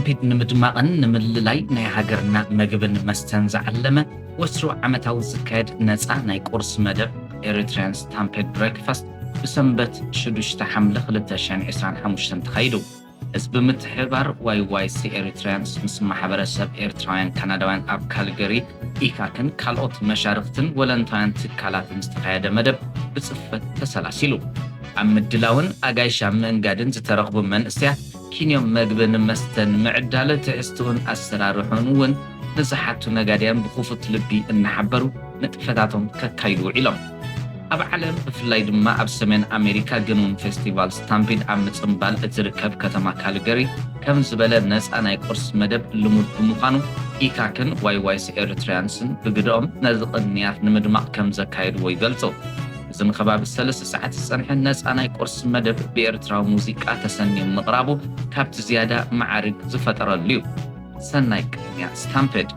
ስታምፒድ ንምድማቕን ንምልላይ ናይ ሃገርና መግብን መስተን ዝዓለመ ወስሩ ዓመታዊ ዝካየድ ነፃ ናይ ቁርስ መደብ Eritrean Stampede Breakfast ብሰንበት 6 ሐምለ 2025 ተኻይዱ። ብምትሕብባር YYC Eritreans ምስ ማሕበረሰብ ኤርትራውያን ካናዳውያን ኣብ ካልጋሪ ECCACን ካልኦት መሻርኽትን ወለንታውያን ትካላትን ዝተኻየደ መደብ ብጽፈት ተሰላሲሉ። ኣብ ምድላውን ኣጋይሻ ምንጋድን ዝተረኽቡ መንእስያት ኪንዮም መግብን መስተን ምዕዳለ ትዕስትውን ኣሰራርሑን እውን ንዝሓቱ ነጋድያን ብኽፉት ልቢ እናሓበሩ ንጥፈታቶም ከካይዱ ኢሎም። ኣብ ዓለም ብፍላይ ድማ ኣብ ሰሜን ኣሜሪካ ግኑን ፌስቲቫል ስታምፒድ ኣብ ምጽምባል እትርከብ ከተማ ካልጋሪ ከም ዝበለ ነፃ ናይ ቁርስ መደብ ልሙድ ብምዃኑ ECCACን YYC Eritreansን ብግድኦም ነዚ ንቕንያት ንምድማቕ ከም ዘካየድዎ ይገልጹ። እዚ ንኸባቢ 3 ሰዓት ዝጸንሐ ነፃ ናይ ቁርስ መደብ ብኤርትራዊ ሙዚቃ ተሰኒዮም ምቕራቡ ካብቲ ዝያዳ ማዕርግ ዝፈጠረሉ እዩ። ሰናይ ቅንያት ስታምፒድ